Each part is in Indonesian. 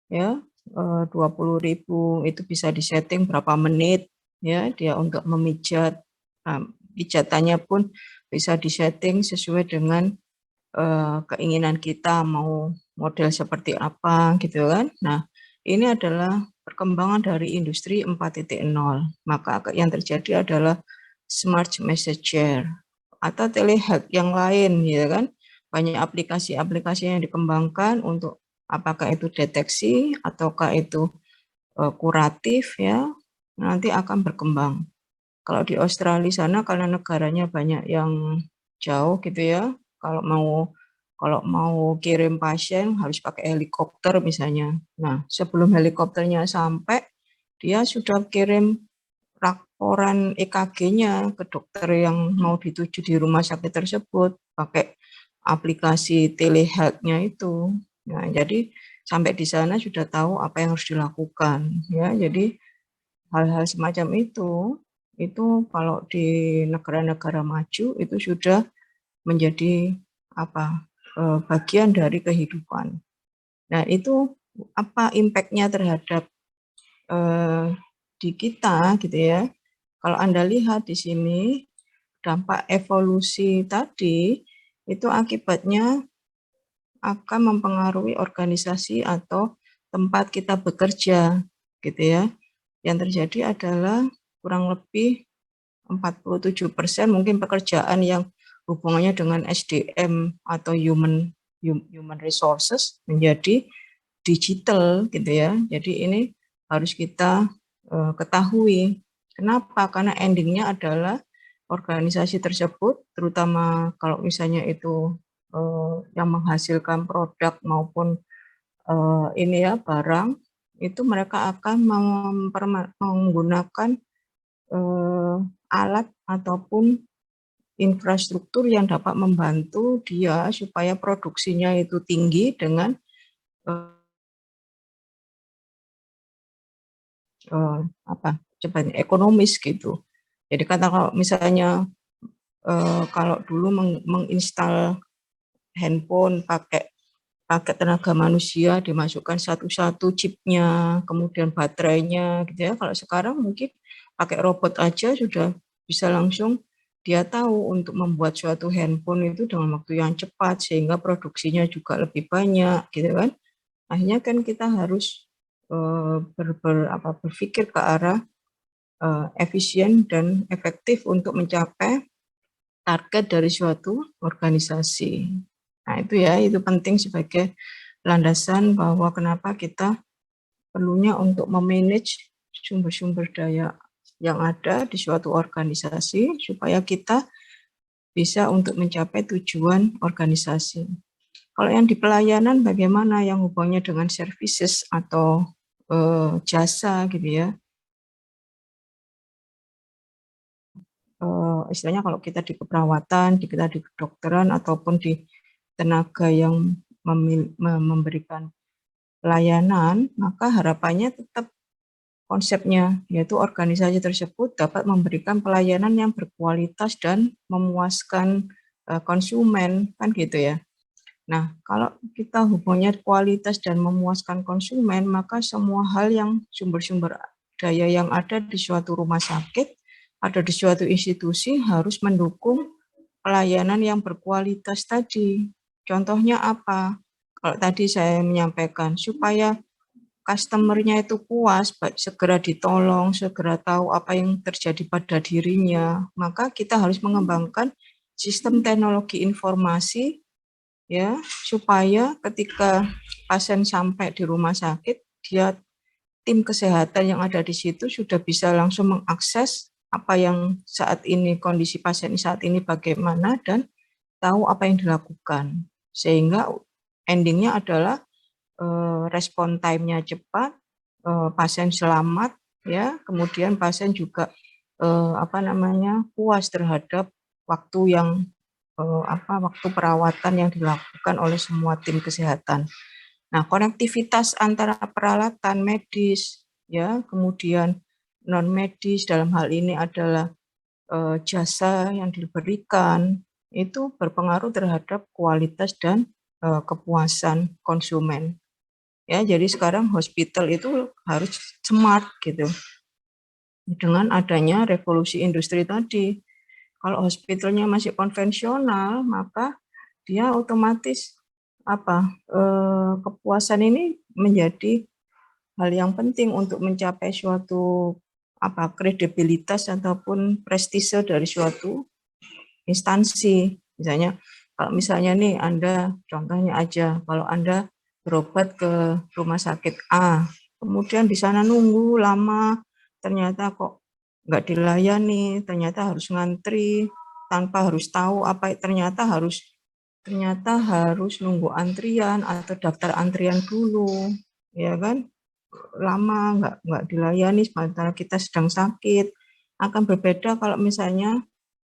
ya, 20.000 itu bisa disetting berapa menit ya dia untuk memijat. Nah, pijatannya pun bisa disetting sesuai dengan keinginan kita mau model seperti apa gitu kan. Nah, ini adalah perkembangan dari industri 4.0. Maka yang terjadi adalah smart messenger atau telehealth yang lain ya kan. Banyak aplikasi-aplikasi yang dikembangkan untuk apakah itu deteksi ataukah itu kuratif ya, nanti akan berkembang. Kalau di Australia sana karena negaranya banyak yang jauh gitu ya, kalau mau kirim pasien harus pakai helikopter misalnya. Nah, sebelum helikopternya sampai, dia sudah kirim laporan EKG-nya ke dokter yang mau dituju di rumah sakit tersebut pakai aplikasi telehealth-nya itu. Nah, jadi sampai di sana sudah tahu apa yang harus dilakukan ya. Jadi hal-hal semacam itu kalau di negara-negara maju itu sudah menjadi apa, bagian dari kehidupan. Nah, itu apa impact-nya terhadap, di kita gitu ya. Kalau Anda lihat di sini, dampak evolusi tadi, itu akibatnya akan mempengaruhi organisasi atau tempat kita bekerja gitu ya. Yang terjadi adalah kurang lebih 47% mungkin pekerjaan yang hubungannya dengan SDM atau human resources menjadi digital gitu ya. Jadi ini harus kita ketahui. Kenapa? Karena endingnya adalah organisasi tersebut, terutama kalau misalnya itu yang menghasilkan produk maupun ini ya barang, itu mereka akan menggunakan alat ataupun infrastruktur yang dapat membantu dia supaya produksinya itu tinggi dengan ekonomis gitu. Jadi kata kalau misalnya kalau dulu menginstal handphone pakai tenaga manusia dimasukkan satu-satu chipnya, kemudian baterainya gitu ya. Kalau sekarang mungkin pakai robot aja sudah bisa langsung dia tahu untuk membuat suatu handphone itu dengan waktu yang cepat sehingga produksinya juga lebih banyak gitu kan. Akhirnya kan kita harus berpikir ke arah efisien dan efektif untuk mencapai target dari suatu organisasi. Nah itu ya, itu penting sebagai landasan bahwa kenapa kita perlunya untuk memanage sumber-sumber daya yang ada di suatu organisasi supaya kita bisa untuk mencapai tujuan organisasi. Kalau yang di pelayanan bagaimana yang hubungannya dengan services atau jasa gitu ya. Istilahnya kalau kita di keperawatan, kita di kedokteran ataupun di tenaga yang memberikan pelayanan, maka harapannya tetap konsepnya, yaitu organisasi tersebut dapat memberikan pelayanan yang berkualitas dan memuaskan konsumen, kan gitu ya. Nah, kalau kita hubungannya kualitas dan memuaskan konsumen, maka semua hal yang sumber-sumber daya yang ada di suatu rumah sakit, ada di suatu institusi harus mendukung pelayanan yang berkualitas tadi. Contohnya apa? Kalau tadi saya menyampaikan, supaya customer-nya itu puas, segera ditolong, segera tahu apa yang terjadi pada dirinya, maka kita harus mengembangkan sistem teknologi informasi ya, supaya ketika pasien sampai di rumah sakit, dia tim kesehatan yang ada di situ sudah bisa langsung mengakses apa yang saat ini kondisi pasien saat ini bagaimana dan tahu apa yang dilakukan. Sehingga endingnya adalah respon time-nya cepat, pasien selamat ya, kemudian pasien juga puas terhadap waktu yang waktu perawatan yang dilakukan oleh semua tim kesehatan. Nah, konektivitas antara peralatan medis ya, kemudian non medis dalam hal ini adalah jasa yang diberikan itu berpengaruh terhadap kualitas dan kepuasan konsumen. Ya, jadi sekarang hospital itu harus smart gitu. Dengan adanya revolusi industri tadi. Kalau hospitalnya masih konvensional, maka dia otomatis kepuasan ini menjadi hal yang penting untuk mencapai suatu kredibilitas ataupun prestise dari suatu instansi. Misalnya kalau misalnya nih Anda contohnya aja, kalau Anda berobat ke rumah sakit A, kemudian di sana nunggu lama, ternyata kok nggak dilayani, ternyata harus ngantri tanpa harus tahu ternyata harus nunggu antrian atau daftar antrian dulu, ya kan? Lama nggak dilayani sementara kita sedang sakit. Akan berbeda kalau misalnya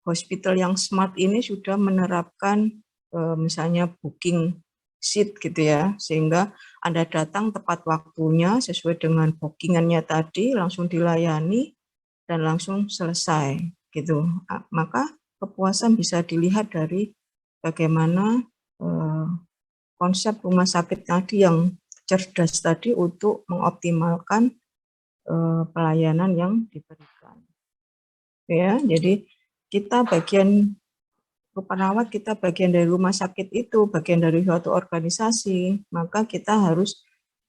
hospital yang smart ini sudah menerapkan misalnya booking seat gitu ya, sehingga Anda datang tepat waktunya sesuai dengan bookingannya tadi, langsung dilayani dan langsung selesai gitu. Maka kepuasan bisa dilihat dari bagaimana konsep rumah sakit tadi yang cerdas tadi untuk mengoptimalkan pelayanan yang diberikan. Ya, jadi kita perawat kita bagian dari rumah sakit itu, bagian dari suatu organisasi, maka kita harus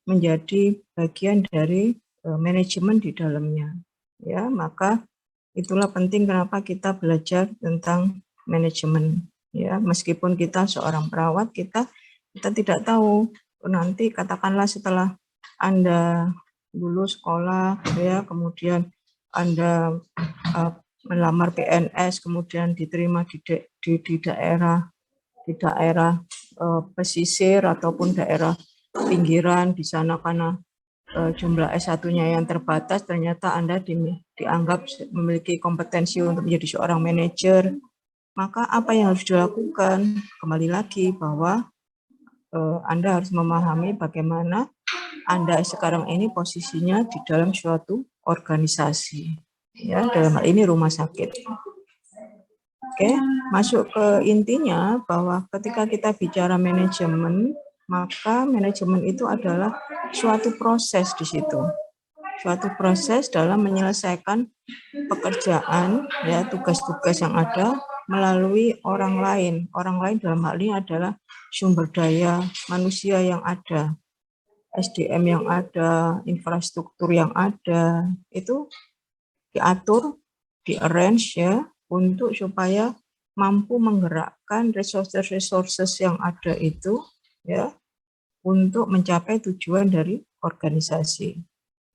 menjadi bagian dari manajemen di dalamnya. Ya, maka itulah penting kenapa kita belajar tentang manajemen. Ya, meskipun kita seorang perawat, kita tidak tahu nanti katakanlah setelah Anda lulus sekolah, ya, kemudian Anda melamar PNS, kemudian diterima di daerah pesisir ataupun daerah pinggiran di sana karena jumlah S1-nya yang terbatas, ternyata Anda dianggap memiliki kompetensi untuk menjadi seorang manajer. Maka apa yang harus dilakukan? Kembali lagi bahwa Anda harus memahami bagaimana Anda sekarang ini posisinya di dalam suatu organisasi. Ya, dalam hal ini rumah sakit. Oke, masuk ke intinya bahwa ketika kita bicara manajemen, maka manajemen itu adalah suatu proses di situ. Suatu proses dalam menyelesaikan pekerjaan, ya, tugas-tugas yang ada melalui orang lain. Orang lain dalam hal ini adalah sumber daya manusia yang ada, SDM yang ada, infrastruktur yang ada, itu diatur, di-arrange ya, untuk supaya mampu menggerakkan resources yang ada itu ya untuk mencapai tujuan dari organisasi.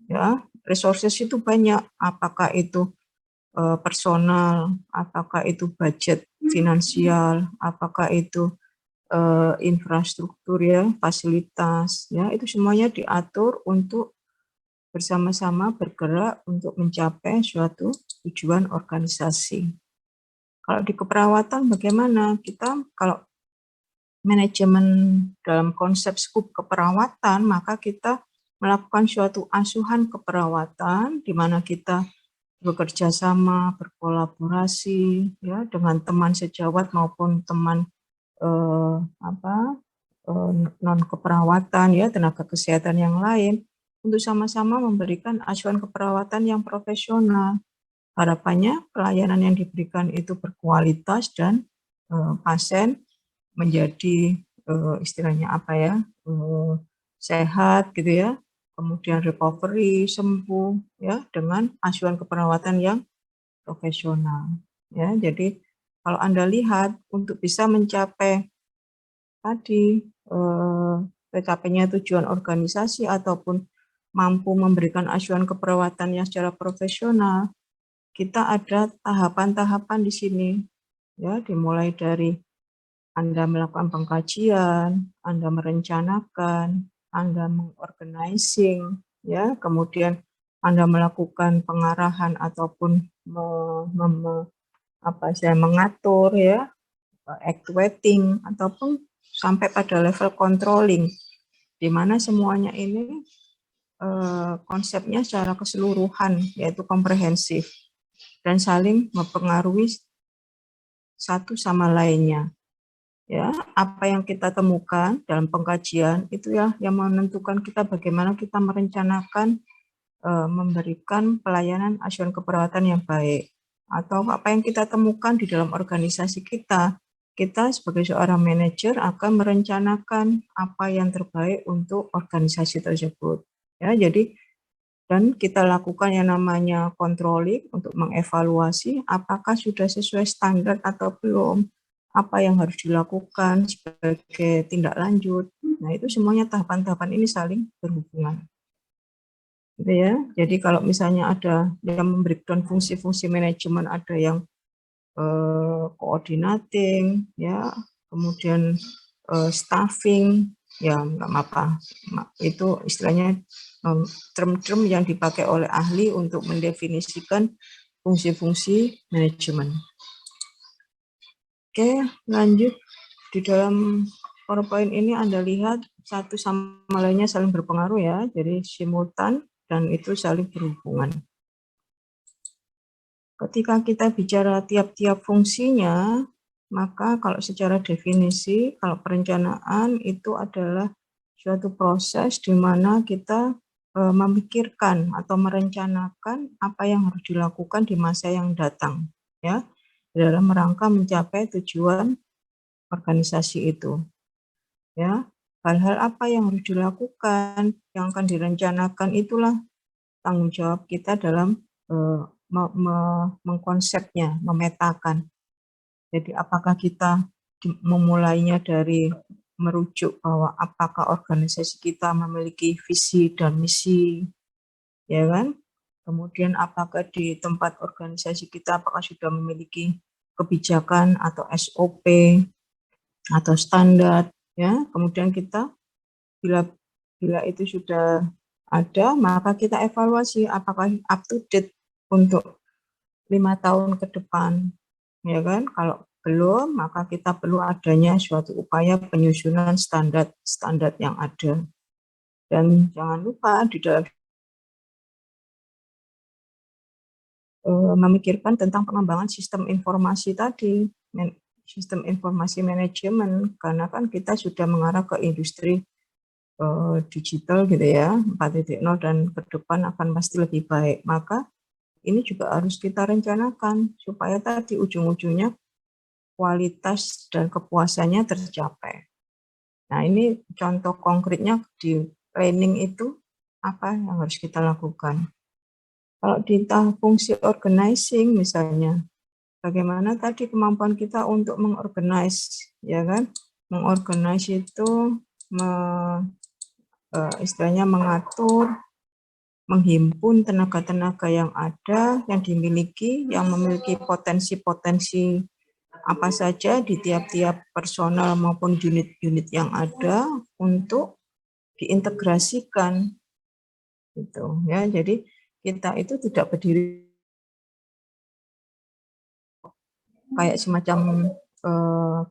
Ya, resources itu banyak, apakah itu personal, apakah itu budget finansial, apakah itu infrastruktur ya, fasilitas ya, itu semuanya diatur untuk bersama-sama bergerak untuk mencapai suatu tujuan organisasi. Kalau di keperawatan bagaimana? Kita kalau manajemen dalam konsep skup keperawatan, maka kita melakukan suatu asuhan keperawatan di mana kita bekerja sama, berkolaborasi ya dengan teman sejawat maupun teman non keperawatan ya, tenaga kesehatan yang lain untuk sama-sama memberikan asuhan keperawatan yang profesional. Harapannya pelayanan yang diberikan itu berkualitas dan pasien menjadi istilahnya sehat gitu ya, kemudian recovery, sembuh ya dengan asuhan keperawatan yang profesional ya. Jadi kalau Anda lihat untuk bisa mencapai tadi tercapainya tujuan organisasi ataupun mampu memberikan asuhan keperawatan yang secara profesional, kita ada tahapan-tahapan di sini ya, dimulai dari Anda melakukan pengkajian, Anda merencanakan, Anda mengorganizing ya, kemudian Anda melakukan pengarahan ataupun mengatur ya, actuating ataupun sampai pada level controlling, di mana semuanya ini konsepnya secara keseluruhan yaitu komprehensif dan saling mempengaruhi satu sama lainnya Ya, apa yang kita temukan dalam pengkajian itu ya yang menentukan kita bagaimana kita merencanakan memberikan pelayanan asuransi keperawatan yang baik, atau apa yang kita temukan di dalam organisasi kita. Kita sebagai seorang manajer akan merencanakan apa yang terbaik untuk organisasi tersebut. Ya, jadi dan kita lakukan yang namanya controlling untuk mengevaluasi apakah sudah sesuai standar atau belum, apa yang harus dilakukan sebagai tindak lanjut. Nah, itu semuanya tahapan-tahapan ini saling berhubungan. Gitu ya. Jadi kalau misalnya ada yang memberikan fungsi-fungsi manajemen, ada yang coordinating, ya, kemudian staffing, ya nggak apa, itu istilahnya term-term yang dipakai oleh ahli untuk mendefinisikan fungsi-fungsi manajemen. Oke, lanjut. Di dalam PowerPoint ini Anda lihat satu sama lainnya saling berpengaruh ya, jadi simultan dan itu saling berhubungan. Ketika kita bicara tiap-tiap fungsinya, maka kalau secara definisi, kalau perencanaan itu adalah suatu proses di mana kita memikirkan atau merencanakan apa yang harus dilakukan di masa yang datang, ya, dalam rangka mencapai tujuan organisasi itu, ya. Hal-hal apa yang harus dilakukan, yang akan direncanakan itulah tanggung jawab kita dalam mengkonsepnya, memetakan. Jadi apakah kita memulainya dari merujuk bahwa apakah organisasi kita memiliki visi dan misi, ya kan? Kemudian apakah di tempat organisasi kita apakah sudah memiliki kebijakan atau SOP atau standar, ya. Kemudian kita bila itu sudah ada, maka kita evaluasi apakah up to date untuk 5 tahun ke depan, ya kan? Kalau belum, maka kita perlu adanya suatu upaya penyusunan standar yang ada. Dan jangan lupa di dalam memikirkan tentang pengembangan sistem informasi tadi, sistem informasi manajemen, karena kan kita sudah mengarah ke industri digital gitu ya, 4.0 dan ke depan akan pasti lebih baik. Maka ini juga harus kita rencanakan supaya tadi ujung-ujungnya kualitas dan kepuasannya tercapai. Nah, ini contoh konkretnya di planning itu apa yang harus kita lakukan. Kalau di tahap fungsi organizing misalnya, bagaimana tadi kemampuan kita untuk mengorganize, ya kan? Mengorganize itu istilahnya mengatur, menghimpun tenaga-tenaga yang ada, yang dimiliki, yang memiliki potensi-potensi apa saja di tiap-tiap personal maupun unit-unit yang ada untuk diintegrasikan gitu ya. Jadi kita itu tidak berdiri kayak semacam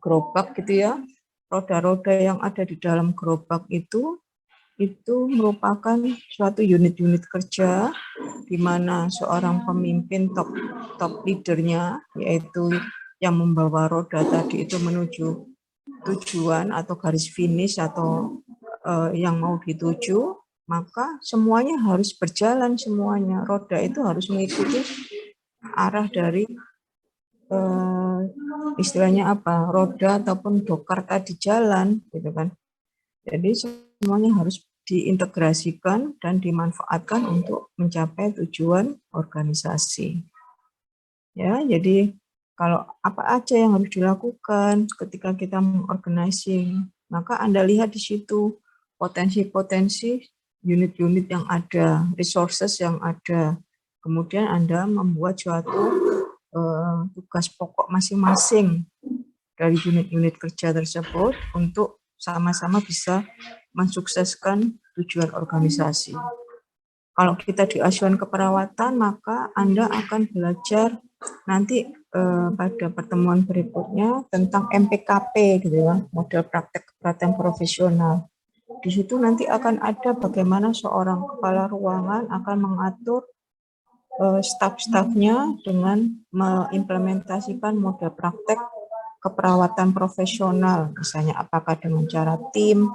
gerobak gitu ya. Roda-roda yang ada di dalam gerobak itu merupakan suatu unit-unit kerja di mana seorang pemimpin top leadernya, yaitu yang membawa roda tadi itu menuju tujuan atau garis finish atau yang mau dituju, maka semuanya harus berjalan, semuanya roda itu harus mengikuti arah dari istilahnya apa, roda ataupun dokar tadi jalan gitu kan. Jadi semuanya harus diintegrasikan dan dimanfaatkan untuk mencapai tujuan organisasi. Ya, jadi kalau apa aja yang harus dilakukan ketika kita mengorganising, maka Anda lihat di situ potensi-potensi unit-unit yang ada, resources yang ada. Kemudian Anda membuat suatu tugas pokok masing-masing dari unit-unit kerja tersebut untuk sama-sama bisa mensukseskan tujuan organisasi. Kalau kita di asuhan keperawatan, maka Anda akan belajar nanti pada pertemuan berikutnya tentang MPKP gitu ya, model praktek keperawatan profesional. Di situ nanti akan ada bagaimana seorang kepala ruangan akan mengatur staf-stafnya dengan mengimplementasikan model praktek keperawatan profesional, misalnya apakah dengan cara tim,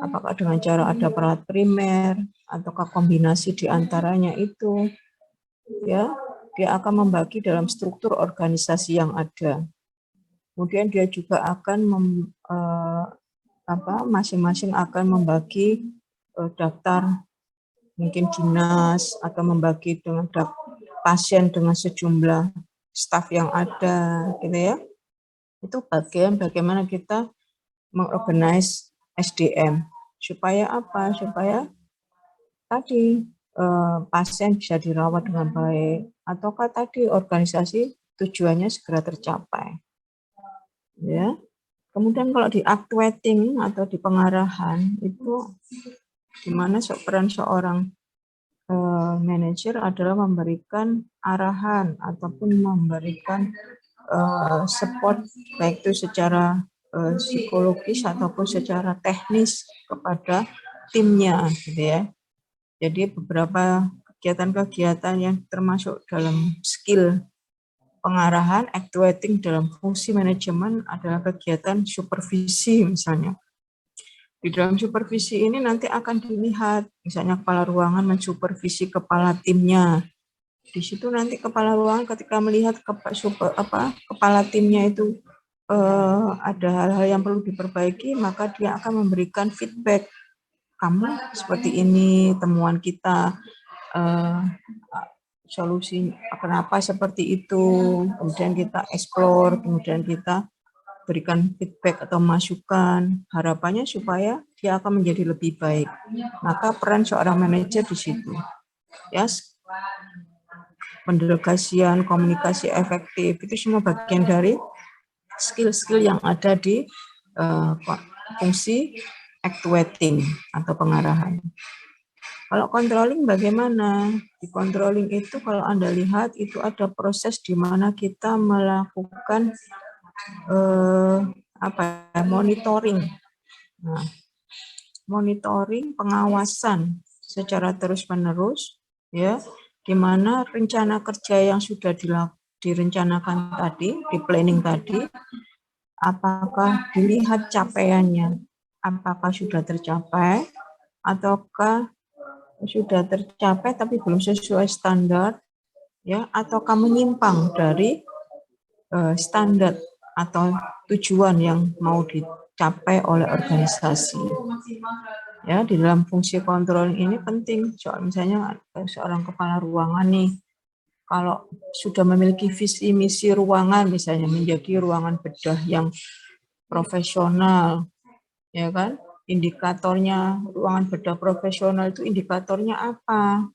apakah dengan cara ada perawat primer, ataukah kombinasi di antaranya itu, ya, dia akan membagi dalam struktur organisasi yang ada. Kemudian dia juga akan masing-masing akan membagi daftar mungkin dinas atau membagi dengan pasien dengan sejumlah staf yang ada, gitu ya. Itu bagian bagaimana kita mengorganize SDM supaya apa? Supaya tadi pasien bisa dirawat dengan baik, ataukah tadi organisasi tujuannya segera tercapai. Ya. Kemudian kalau di actuating atau di pengarahan itu di mana peran seorang manajer adalah memberikan arahan ataupun memberikan support baik itu secara psikologis ataupun secara teknis kepada timnya, gitu ya. Jadi beberapa kegiatan-kegiatan yang termasuk dalam skill pengarahan, actuating dalam fungsi manajemen adalah kegiatan supervisi misalnya. Di dalam supervisi ini nanti akan dilihat, misalnya kepala ruangan mensupervisi kepala timnya. Di situ nanti kepala ruangan ketika melihat kepala timnya itu ada hal-hal yang perlu diperbaiki, maka dia akan memberikan feedback. Kamu seperti ini, temuan kita, solusi kenapa seperti itu, kemudian kita explore, kemudian kita berikan feedback atau masukan, harapannya supaya dia akan menjadi lebih baik. Maka peran seorang manajer di situ, ya, pendelegasian, komunikasi efektif, itu semua bagian dari skill-skill yang ada di fungsi actuating atau pengarahan. Kalau controlling bagaimana? Di controlling itu kalau Anda lihat itu ada proses di mana kita melakukan monitoring. Nah, monitoring pengawasan secara terus-menerus, ya, di mana rencana kerja yang sudah direncanakan tadi, di planning tadi, apakah dilihat capaiannya, apakah sudah tercapai, ataukah sudah tercapai tapi belum sesuai standar, ya, ataukah menyimpang dari standar atau tujuan yang mau dicapai oleh organisasi. Ya, di dalam fungsi controlling ini penting. Soal misalnya seorang kepala ruangan nih, kalau sudah memiliki visi misi ruangan misalnya menjadi ruangan bedah yang profesional, ya kan? Indikatornya ruangan bedah profesional itu indikatornya apa?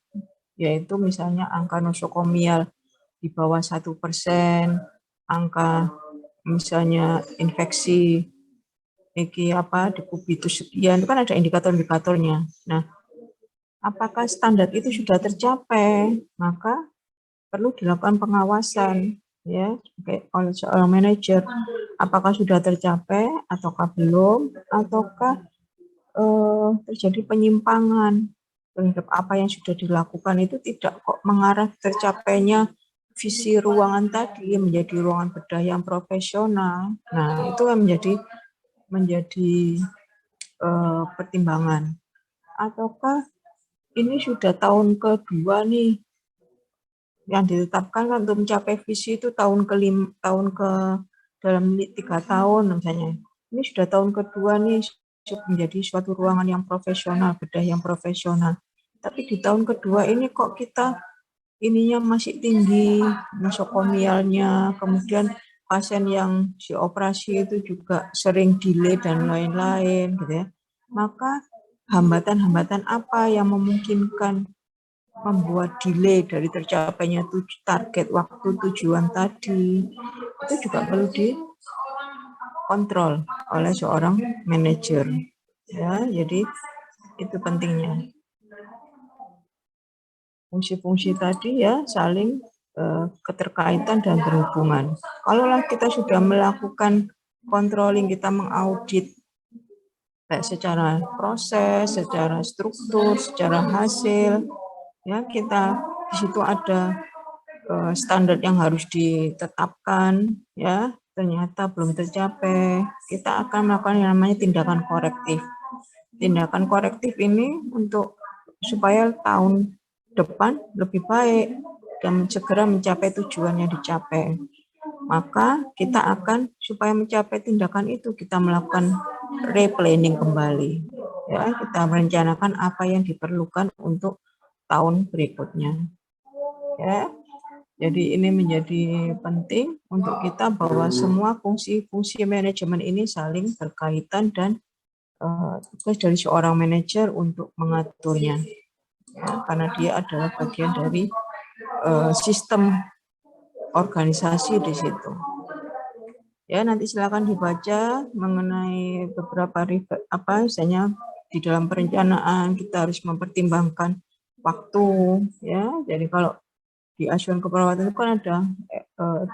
Yaitu misalnya angka nosokomial di bawah 1%, angka misalnya infeksi dekubitus sekian, itu kan ada indikator-indikatornya. Nah, apakah standar itu sudah tercapai? Maka perlu dilakukan pengawasan, ya, oleh seorang manajer. Apakah sudah tercapai ataukah belum, ataukah terjadi penyimpangan terhadap apa yang sudah dilakukan itu tidak kok mengarah tercapainya visi ruangan tadi menjadi ruangan bedah yang profesional. Nah, itu yang menjadi pertimbangan. Ataukah ini sudah tahun kedua nih yang ditetapkan kan untuk mencapai visi itu dalam 3 tahun misalnya. Ini sudah tahun kedua nih menjadi suatu ruangan yang profesional, bedah yang profesional. Tapi di tahun kedua ini kok kita ininya masih tinggi, nosokomialnya, kemudian pasien yang dioperasi itu juga sering delay dan lain-lain, gitu ya. Maka hambatan-hambatan apa yang memungkinkan membuat delay dari tercapainya target waktu tujuan tadi, itu juga perlu dikontrol oleh seorang manajer. Ya, jadi itu pentingnya. Fungsi-fungsi tadi ya saling keterkaitan dan berhubungan. Kalaulah kita sudah melakukan controlling, kita mengaudit baik secara proses, secara struktur, secara hasil, ya kita di situ ada standar yang harus ditetapkan, ya, ternyata belum tercapai, kita akan melakukan yang namanya tindakan korektif. Tindakan korektif ini untuk supaya tahun depan lebih baik dan segera mencapai tujuan yang dicapai. Maka kita akan supaya mencapai tindakan itu kita melakukan replanning kembali. Ya, kita merencanakan apa yang diperlukan untuk tahun berikutnya. Ya. Jadi ini menjadi penting untuk kita bahwa semua fungsi-fungsi manajemen ini saling berkaitan dan tugas dari seorang manajer untuk mengaturnya, ya, karena dia adalah bagian dari sistem organisasi di situ. Ya, nanti silakan dibaca mengenai beberapa misalnya di dalam perencanaan kita harus mempertimbangkan waktu, ya. Jadi kalau di acuan keperawatan itu kan ada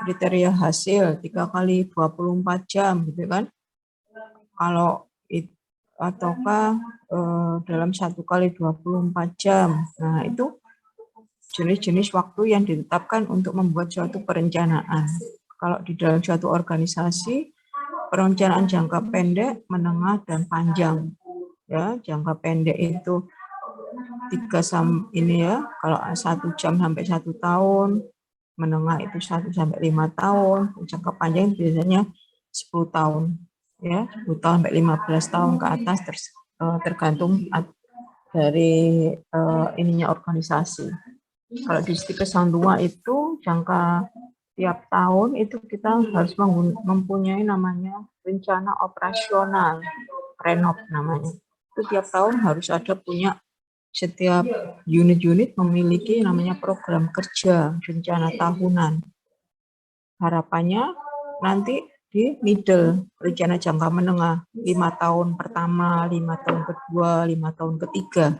kriteria hasil 3 kali 24 jam gitu kan. Kalau ataukah dalam 1 kali 24 jam. Nah, itu jenis-jenis waktu yang ditetapkan untuk membuat suatu perencanaan. Kalau di dalam suatu organisasi, perencanaan jangka pendek, menengah, dan panjang. Ya, jangka pendek itu 3 kalau 1 jam sampai 1 tahun, menengah itu 1 sampai 5 tahun, jangka panjang biasanya 10 tahun. Ya, 10 tahun sampai 15 tahun ke atas tergantung dari ininya organisasi. Kalau di Stikes 2 itu jangka tiap tahun itu kita harus mempunyai namanya rencana operasional, renov namanya. Itu tiap tahun harus ada punya, setiap unit-unit memiliki namanya program kerja, rencana tahunan. Harapannya nanti di middle, rencana jangka menengah, 5 tahun pertama, 5 tahun kedua, 5 tahun ketiga.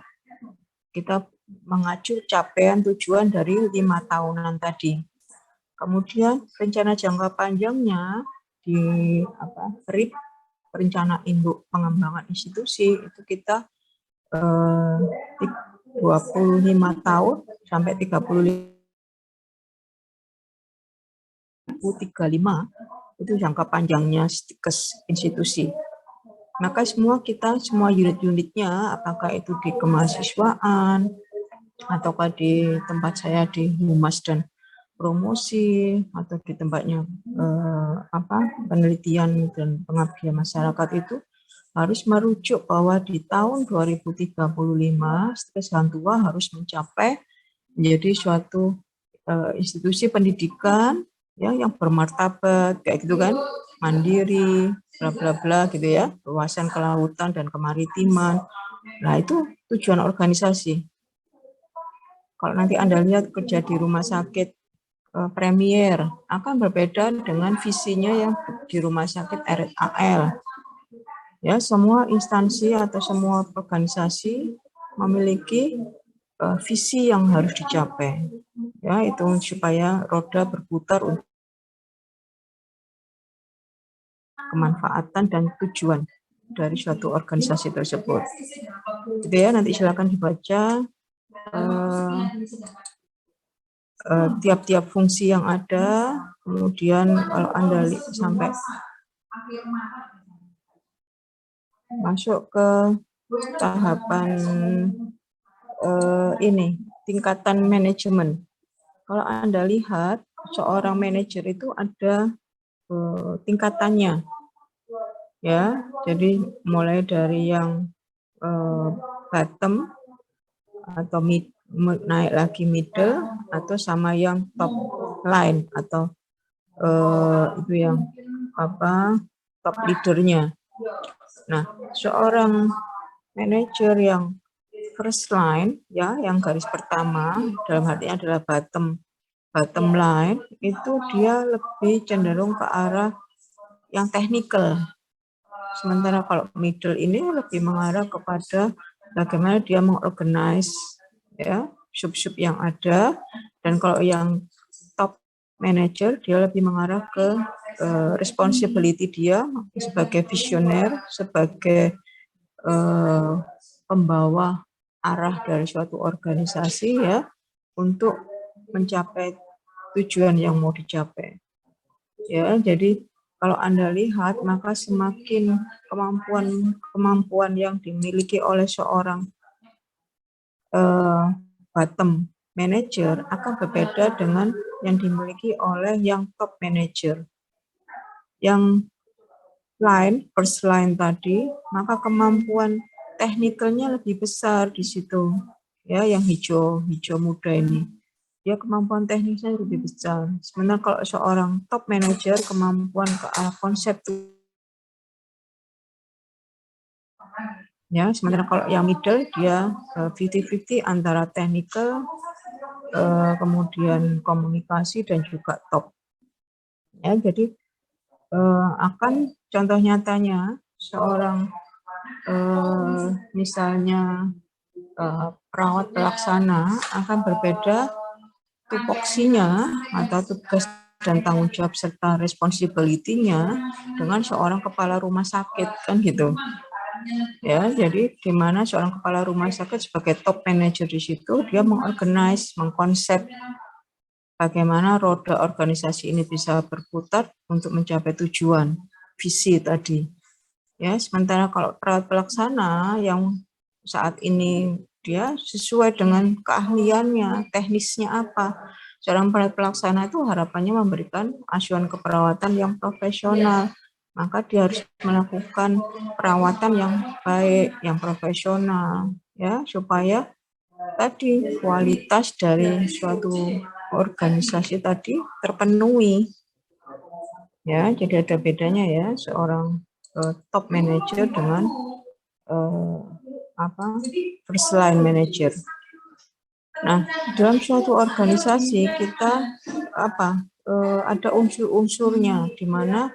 Kita mengacu capaian tujuan dari 5 tahunan tadi. Kemudian rencana jangka panjangnya di RIP, rencana induk pengembangan institusi, itu kita 25 tahun sampai 35 itu jangka panjangnya Stikes institusi. Maka semua unit-unitnya, apakah itu di kemahasiswaan ataukah di tempat saya di humas dan promosi atau di tempatnya penelitian dan pengabdian masyarakat, itu harus merujuk bahwa di tahun 2035 Stikes 2 harus mencapai menjadi suatu institusi pendidikan yang bermartabat, kayak gitu kan, mandiri, bla bla bla gitu ya, wawasan kelautan dan kemaritiman. Nah, itu tujuan organisasi. Kalau nanti Anda lihat kerja di rumah sakit Premier akan berbeda dengan visinya yang di rumah sakit RSAL. Ya, semua instansi atau semua organisasi memiliki visi yang harus dicapai. Ya, itu supaya roda berputar untuk kemanfaatan dan tujuan dari suatu organisasi tersebut. Gitu ya, nanti silakan dibaca tiap-tiap fungsi yang ada, kemudian kalau Anda sampai masuk ke tahapan tingkatan manajemen. Kalau Anda lihat, seorang manajer itu ada tingkatannya, ya. Jadi mulai dari yang bottom atau naik lagi middle, atau sama yang top line atau itu yang top leadernya. Nah, seorang manajer yang first line, ya, yang garis pertama, dalam artinya adalah bottom line, itu dia lebih cenderung ke arah yang teknikal. Sementara kalau middle ini lebih mengarah kepada bagaimana dia mengorganize, ya, sub-sub yang ada. Dan kalau yang top manager, dia lebih mengarah ke responsibility dia sebagai visioner, sebagai pembawa arah dari suatu organisasi, ya, untuk mencapai tujuan yang mau dicapai. Ya, jadi kalau Anda lihat, maka semakin kemampuan yang dimiliki oleh seorang bottom manager akan berbeda dengan yang dimiliki oleh yang top manager. Yang first line tadi, maka kemampuan teknikalnya lebih besar di situ. Ya, yang hijau muda ini. Dia kemampuan teknisnya lebih besar. Sementara kalau seorang top manager, kemampuan ke arah konsep ya, sementara kalau yang middle dia 50-50 antara technical, kemudian komunikasi dan juga top. Ya, jadi akan contoh nyatanya seorang misalnya perawat pelaksana akan berbeda tupoksinya atau tugas dan tanggung jawab serta responsibility-nya dengan seorang kepala rumah sakit, kan gitu. Ya, jadi di mana seorang kepala rumah sakit sebagai top manager di situ, dia mengorganize, mengkonsep bagaimana roda organisasi ini bisa berputar untuk mencapai tujuan, visi tadi. Ya, sementara kalau perawat pelaksana yang saat ini dia sesuai dengan keahliannya, teknisnya apa. Seorang perawat pelaksana itu harapannya memberikan asuhan keperawatan yang profesional. Maka dia harus melakukan perawatan yang baik, yang profesional, ya, supaya tadi kualitas dari suatu organisasi tadi terpenuhi. Ya, jadi ada bedanya ya seorang top manager dengan first line manager. Nah, dalam suatu organisasi kita ada unsur-unsurnya di mana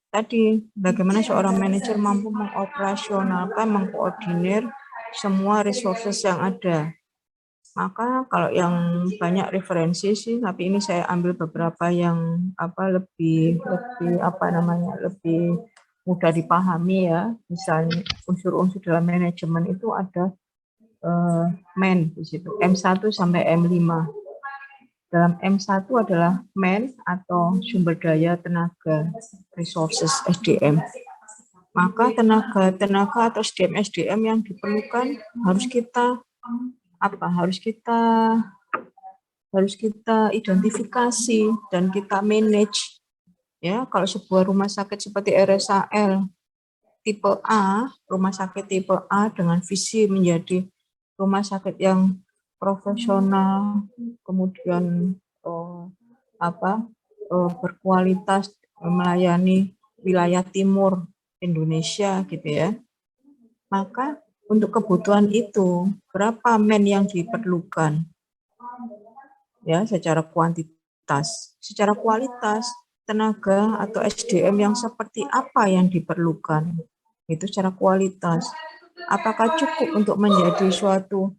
tadi bagaimana seorang manajer mampu mengoperasionalkan, mengkoordinir semua resources yang ada. Maka kalau yang banyak referensi sih, tapi ini saya ambil beberapa yang lebih mudah dipahami ya. Misalnya unsur-unsur dalam manajemen itu ada man di situ, M1 sampai M5. Dalam M1 adalah man atau sumber daya tenaga, resources SDM. Maka tenaga atau SDM yang diperlukan harus kita identifikasi dan kita manage. Ya, kalau sebuah rumah sakit seperti RSAL tipe A, rumah sakit tipe A dengan visi menjadi rumah sakit yang profesional, kemudian berkualitas melayani wilayah timur Indonesia gitu ya. Maka untuk kebutuhan itu berapa men yang diperlukan? Ya, secara kuantitas, secara kualitas tenaga atau SDM yang seperti apa yang diperlukan? Itu secara kualitas. Apakah cukup untuk menjadi suatu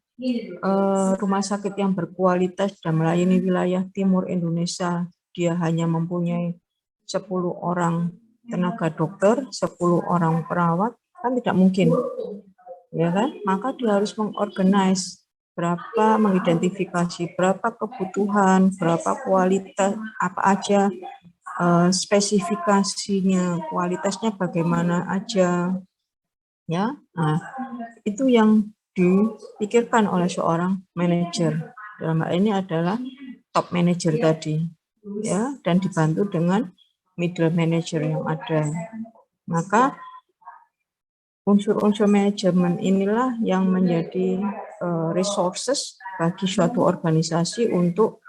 rumah sakit yang berkualitas dan melayani wilayah timur Indonesia? Dia hanya mempunyai 10 orang tenaga dokter, 10 orang perawat, kan tidak mungkin. Ya kan? Maka dia harus mengorganize mengidentifikasi berapa kebutuhan, berapa kualitas, apa aja spesifikasinya, kualitasnya bagaimana aja, ya. Nah, itu yang dipikirkan oleh seorang manajer. Dalam hal ini adalah top manager tadi, ya, dan dibantu dengan middle manager yang ada. Maka unsur-unsur manajemen inilah yang menjadi resources bagi suatu organisasi untuk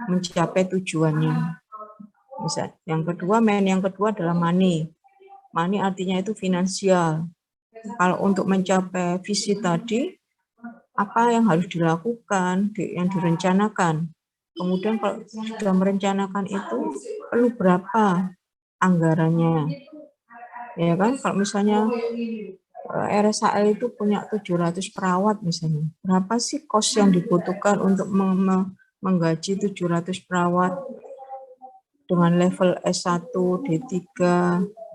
mencapai tujuannya. Misal, yang kedua adalah money. Money artinya itu finansial. Kalau untuk mencapai visi tadi, apa yang harus dilakukan, yang direncanakan. Kemudian kalau sudah merencanakan itu, perlu berapa anggarannya. Ya kan, kalau misalnya RSAL itu punya 700 perawat misalnya. Berapa sih kos yang dibutuhkan untuk menggaji 700 perawat dengan level S1, D3,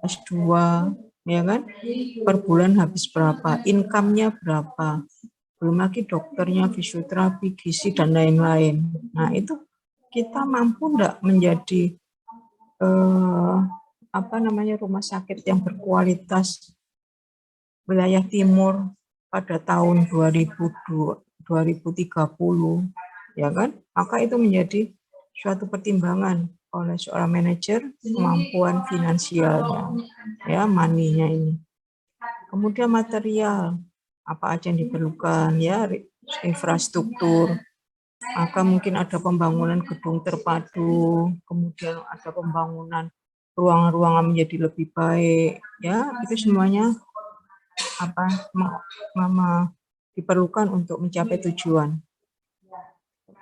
S2, ya kan? Per bulan habis berapa? Income-nya berapa? Belum lagi dokternya, fisioterapi, gizi, dan lain-lain. Nah, itu kita mampu enggak menjadi rumah sakit yang berkualitas wilayah timur pada tahun 2030, ya kan? Maka itu menjadi suatu pertimbangan oleh seorang manajer, kemampuan finansialnya, ya, money-nya ini. Kemudian material, apa aja yang diperlukan, ya, infrastruktur, maka mungkin ada pembangunan gedung terpadu, kemudian ada pembangunan ruang-ruangan menjadi lebih baik, ya, itu semuanya diperlukan untuk mencapai tujuan,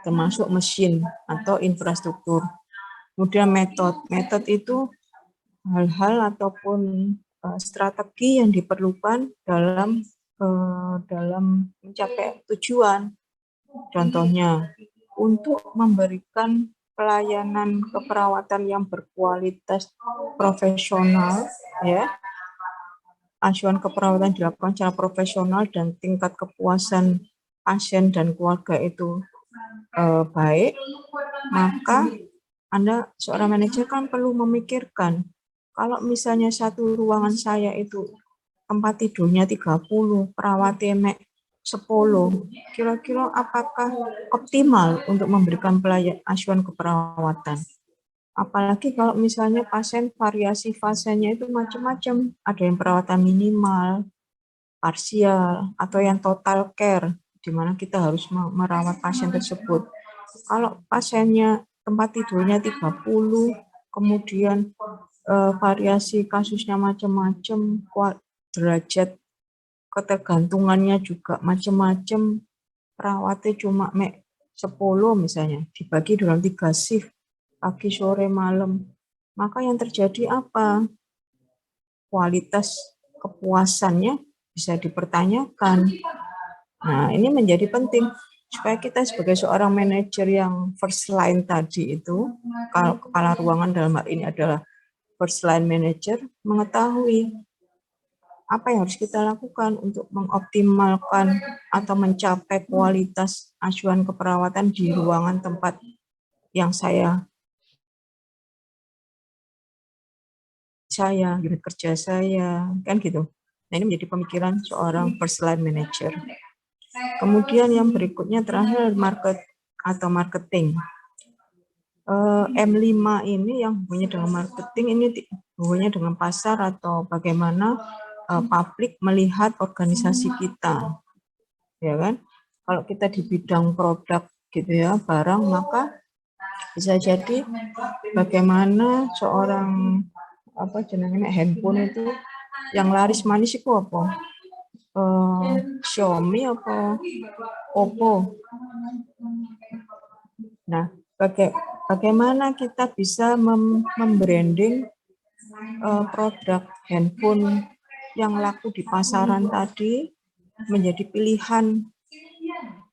termasuk mesin atau infrastruktur. Kemudian metode itu hal-hal ataupun strategi yang diperlukan dalam mencapai tujuan. Contohnya, untuk memberikan pelayanan keperawatan yang berkualitas profesional, ya, asuhan keperawatan dilakukan secara profesional dan tingkat kepuasan pasien dan keluarga itu baik, maka Anda seorang manajer kan perlu memikirkan, kalau misalnya satu ruangan saya itu tempat tidurnya 30, perawatnya 10, kira-kira apakah optimal untuk memberikan pelayanan asuhan keperawatan? Apalagi kalau misalnya pasien variasi fasenya itu macam-macam, ada yang perawatan minimal, parsial, atau yang total care, di mana kita harus merawat pasien tersebut. Kalau pasiennya tempat tidurnya 30, kemudian variasi kasusnya macam-macam, derajat ketergantungannya juga macam-macam, perawatnya cuma 10 misalnya, dibagi dalam 3 shift, pagi, sore, malam. Maka yang terjadi apa? Kualitas kepuasannya bisa dipertanyakan. Nah, ini menjadi penting supaya kita sebagai seorang manajer yang first line tadi itu, kalau kepala ruangan dalam hal ini adalah first line manager, mengetahui apa yang harus kita lakukan untuk mengoptimalkan atau mencapai kualitas asuhan keperawatan di ruangan tempat yang saya unit kerja saya, kan gitu. Nah, ini menjadi pemikiran seorang first line manager. Kemudian yang berikutnya terakhir market atau marketing. M5 ini yang hubungannya dengan marketing, ini hubungannya dengan pasar atau bagaimana publik melihat organisasi kita, ya kan? Kalau kita di bidang produk gitu ya, barang, maka bisa jadi bagaimana seorang handphone itu yang laris manis itu apa? Xiaomi apa Oppo. Nah, bagaimana kita bisa membranding produk handphone yang laku di pasaran tadi menjadi pilihan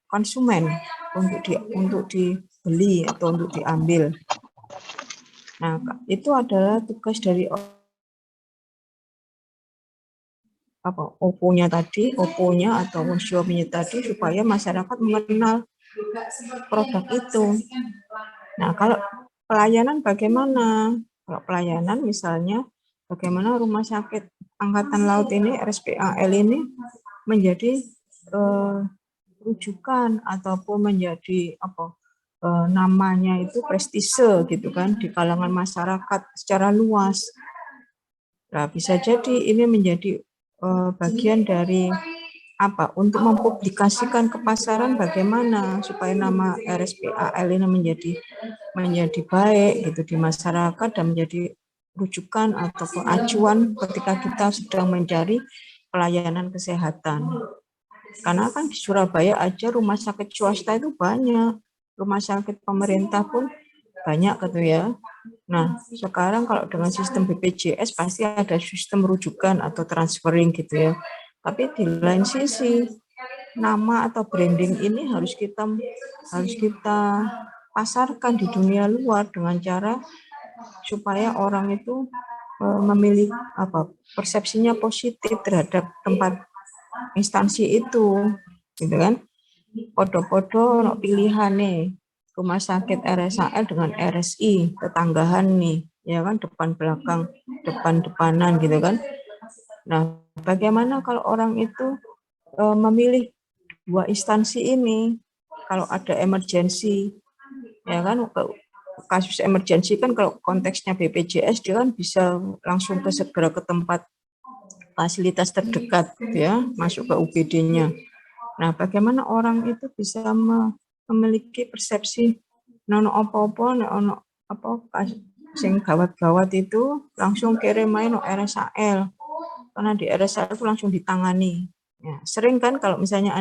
konsumen untuk dibeli atau untuk diambil. Nah, itu adalah tugas dari Oppo-nya atau Xiaomi-nya tadi, supaya masyarakat mengenal produk itu. Nah, kalau pelayanan bagaimana? Kalau pelayanan misalnya bagaimana Rumah Sakit Angkatan Laut ini, RSPAL ini menjadi rujukan ataupun menjadi namanya itu prestise gitu kan di kalangan masyarakat secara luas. Nah, bisa jadi ini menjadi bagian dari untuk mempublikasikan ke pasaran bagaimana supaya nama RSPAL ini menjadi baik gitu di masyarakat dan menjadi rujukan ataupun acuan ketika kita sedang mencari pelayanan kesehatan. Karena kan di Surabaya aja rumah sakit swasta itu banyak, rumah sakit pemerintah pun banyak gitu ya. Nah, sekarang kalau dengan sistem BPJS pasti ada sistem rujukan atau transferring gitu ya. Tapi di lain sisi, nama atau branding ini harus kita pasarkan di dunia luar dengan cara supaya orang itu memilih persepsinya positif terhadap tempat instansi itu, gitu kan? Podo-podo pilihan nih rumah sakit RSAL dengan RSI tetanggahan nih, ya kan, depan belakang, depan-depanan gitu kan. Nah, bagaimana kalau orang itu memilih dua instansi ini? Kalau ada emergensi, ya kan, kasus emergensi kan kalau konteksnya BPJS dia kan bisa langsung segera ke tempat fasilitas terdekat, ya, masuk ke UGD-nya. Nah, bagaimana orang itu bisa memiliki persepsi nono apa-apa, nono apa sing gawat-gawat itu langsung kirim main no RSAL, karena di RSAL itu langsung ditangani. Ya, sering kan kalau misalnya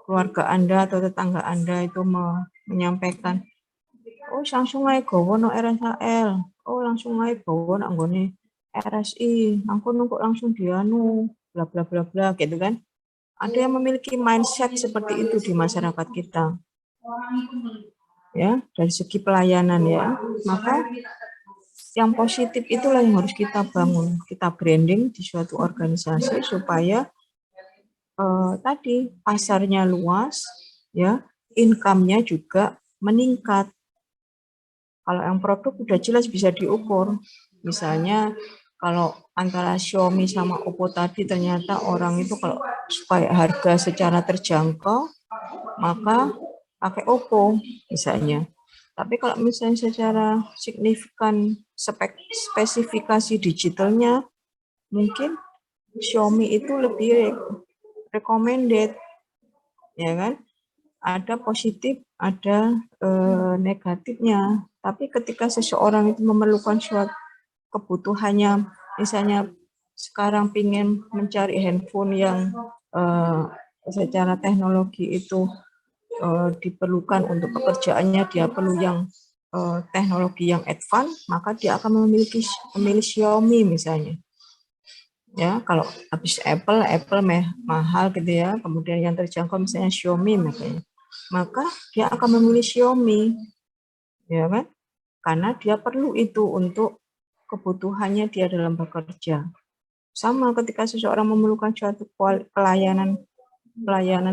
keluarga Anda atau tetangga Anda itu menyampaikan, oh langsung aja gowo no RSAL, oh langsung aja gowo no anggone RSI, aku nunggu langsung dianu, bla bla bla bla gitu kan. Ada yang memiliki mindset seperti itu di masyarakat kita. Ya, dari segi pelayanan ya. Maka yang positif itulah yang harus kita bangun, kita branding di suatu organisasi supaya tadi pasarnya luas, ya, income-nya juga meningkat. Kalau yang produk udah jelas bisa diukur. Misalnya kalau antara Xiaomi sama Oppo tadi ternyata orang itu kalau supaya harga secara terjangkau maka pakai Oppo misalnya. Tapi kalau misalnya secara signifikan spesifikasi digitalnya mungkin Xiaomi itu lebih recommended, ya kan? Ada positif, ada negatifnya. Tapi ketika seseorang itu memerlukan suatu kebutuhannya, misalnya sekarang ingin mencari handphone yang secara teknologi itu diperlukan untuk pekerjaannya, dia perlu yang teknologi yang advance, maka dia akan memilih Xiaomi misalnya. Ya, kalau habis Apple mahal gitu ya, kemudian yang terjangkau misalnya Xiaomi misalnya, maka dia akan memilih Xiaomi, ya kan? Karena dia perlu itu untuk kebutuhannya dia dalam bekerja. Sama ketika seseorang memerlukan suatu pelayanan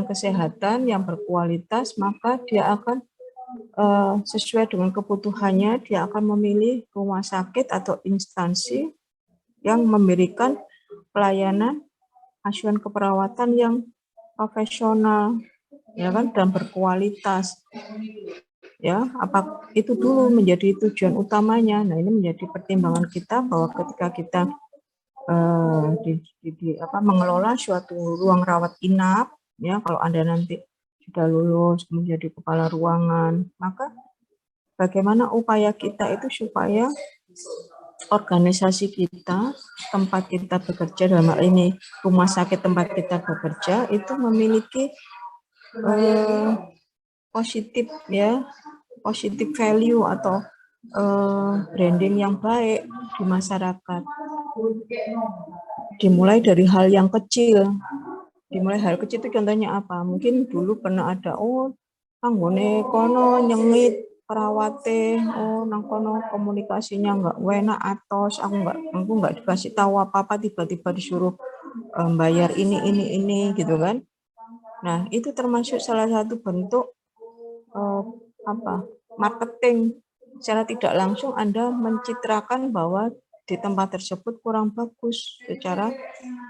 kesehatan yang berkualitas, maka dia akan sesuai dengan kebutuhannya, dia akan memilih rumah sakit atau instansi yang memberikan pelayanan asuhan keperawatan yang profesional, ya kan, dan berkualitas. Ya, apa itu dulu menjadi tujuan utamanya. Nah, ini menjadi pertimbangan kita bahwa ketika kita mengelola suatu ruang rawat inap, ya, kalau Anda nanti sudah lulus menjadi kepala ruangan, maka bagaimana upaya kita itu supaya organisasi kita, tempat kita bekerja, dalam hal ini rumah sakit tempat kita bekerja, itu memiliki positif, ya, positif value atau branding yang baik di masyarakat. Dimulai dari hal yang kecil. Dimulai hal kecil itu contohnya apa? Mungkin dulu pernah ada, anggone kono nyengit perawate, nang kono komunikasinya nggak enak atos, aku nggak dikasih tahu apa-apa, tiba-tiba disuruh bayar ini gitu kan. Nah, itu termasuk salah satu bentuk marketing. Secara tidak langsung Anda mencitrakan bahwa di tempat tersebut kurang bagus secara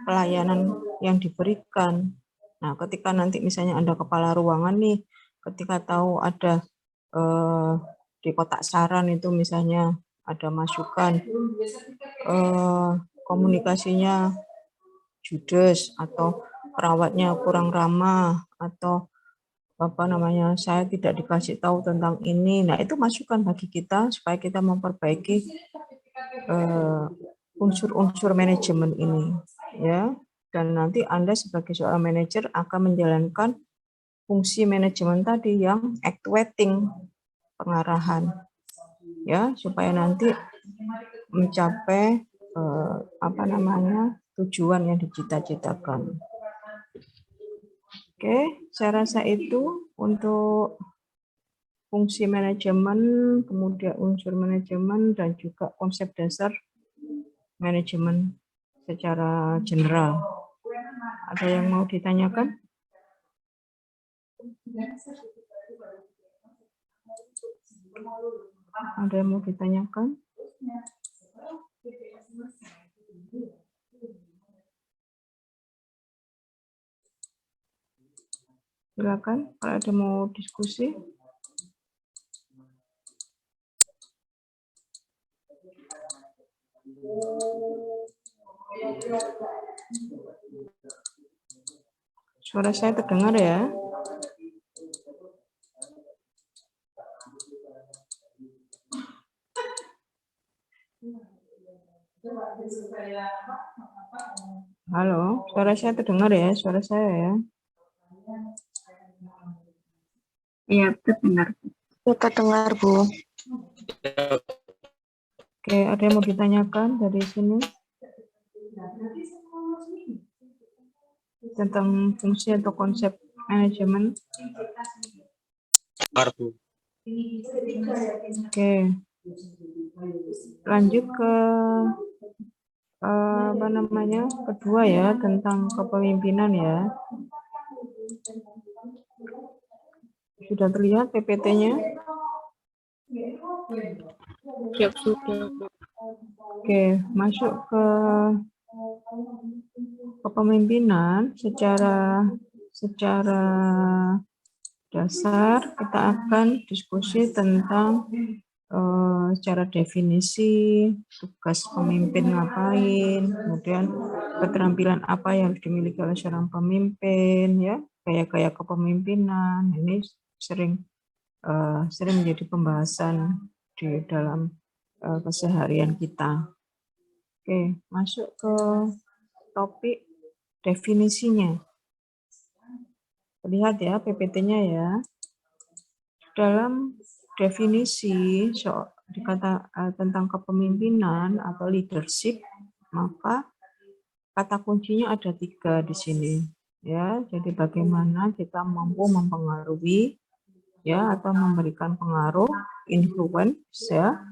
pelayanan yang diberikan. Nah, ketika nanti misalnya Anda kepala ruangan nih, ketika tahu ada di kotak saran itu misalnya ada masukan komunikasinya judes atau perawatnya kurang ramah atau saya tidak dikasih tahu tentang ini. Nah, itu masukan bagi kita supaya kita memperbaiki unsur-unsur manajemen ini, ya. Dan nanti Anda sebagai seorang manajer akan menjalankan fungsi manajemen tadi yang actuating, pengarahan, ya, supaya nanti mencapai tujuan yang dicita-citakan. Oke, saya rasa itu untuk fungsi manajemen, kemudian unsur manajemen, dan juga konsep dasar manajemen secara general. Ada yang mau ditanyakan? Ada yang mau ditanyakan? Silakan kalau ada mau diskusi. Suara saya terdengar ya? Halo, suara saya terdengar ya? Suara saya ya? Iya, terdengar. Terdengar, Bu. Oke, ada yang mau ditanyakan dari sini? Tentang fungsi atau konsep manajemen? Oke. Lanjut ke apa namanya? Kedua ya, tentang kepemimpinan ya. Sudah terlihat PPT-nya? Siap sudah. Oke, masuk ke kepemimpinan secara dasar kita akan diskusi tentang secara definisi tugas pemimpin ngapain, kemudian keterampilan apa yang harus dimiliki oleh seorang pemimpin, ya, gaya-gaya kepemimpinan. Ini sering menjadi pembahasan di dalam keseharian kita. Oke, masuk ke topik definisinya. Lihat ya PPT-nya ya. Dalam definisi tentang kepemimpinan atau leadership, maka kata kuncinya ada 3 di sini. Ya, jadi bagaimana kita mampu mempengaruhi ya atau memberikan pengaruh, influence ya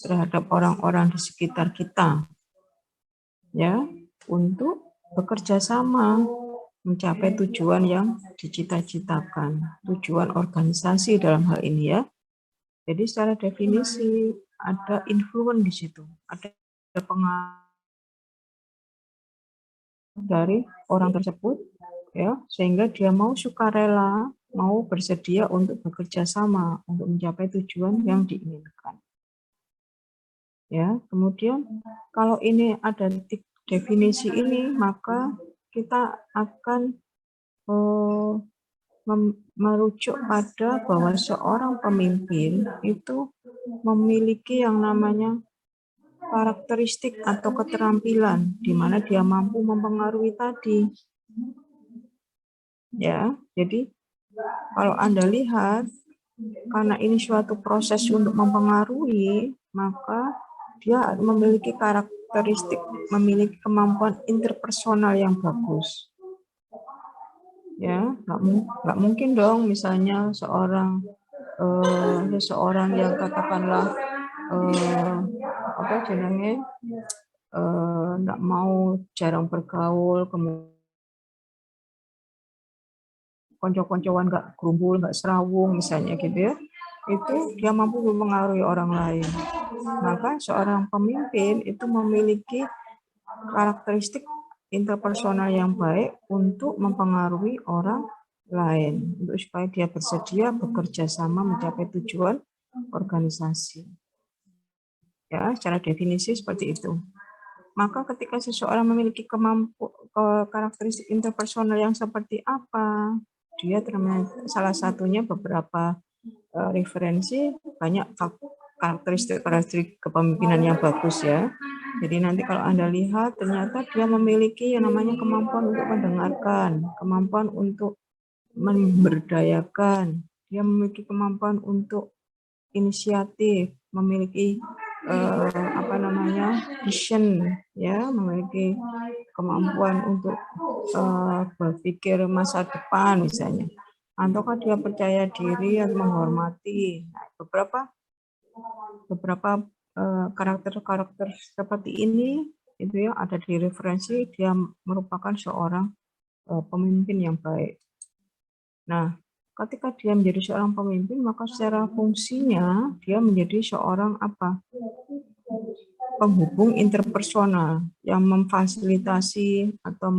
terhadap orang-orang di sekitar kita. Ya, untuk bekerja sama mencapai tujuan yang dicita-citakan, tujuan organisasi dalam hal ini ya. Jadi secara definisi ada influence di situ, ada pengaruh dari orang tersebut ya, sehingga dia mau sukarela, mau bersedia untuk bekerja sama untuk mencapai tujuan yang diinginkan. Ya, kemudian kalau ini ada definisi ini, maka kita akan merujuk pada bahwa seorang pemimpin itu memiliki yang namanya karakteristik atau keterampilan di mana dia mampu mempengaruhi tadi. Ya, jadi kalau Anda lihat karena ini suatu proses untuk mempengaruhi, maka dia memiliki karakteristik, memiliki kemampuan interpersonal yang bagus. Ya, nggak mungkin dong misalnya seseorang yang katakanlah apa jenenge nggak mau, jarang bergaul, kemudian konco-koncoan nggak gerumbul, nggak serawung misalnya gitu ya, itu dia mampu mempengaruhi orang lain. Maka seorang pemimpin itu memiliki karakteristik interpersonal yang baik untuk mempengaruhi orang lain, untuk supaya dia bersedia bekerja sama mencapai tujuan organisasi. Ya, secara definisi seperti itu. Maka ketika seseorang memiliki karakteristik interpersonal yang seperti apa, dia salah satunya beberapa referensi, banyak karakteristik kepemimpinan yang bagus ya. Jadi nanti kalau Anda lihat ternyata dia memiliki yang namanya kemampuan untuk mendengarkan, kemampuan untuk memberdayakan, dia memiliki kemampuan untuk inisiatif, memiliki vision ya, memiliki kemampuan untuk berpikir masa depan misalnya, ataukah dia percaya diri atau menghormati. Nah, beberapa karakter seperti ini itu ya ada di referensi, dia merupakan seorang pemimpin yang baik. Nah, ketika dia menjadi seorang pemimpin, maka secara fungsinya dia menjadi seorang apa? penghubung interpersonal yang memfasilitasi atau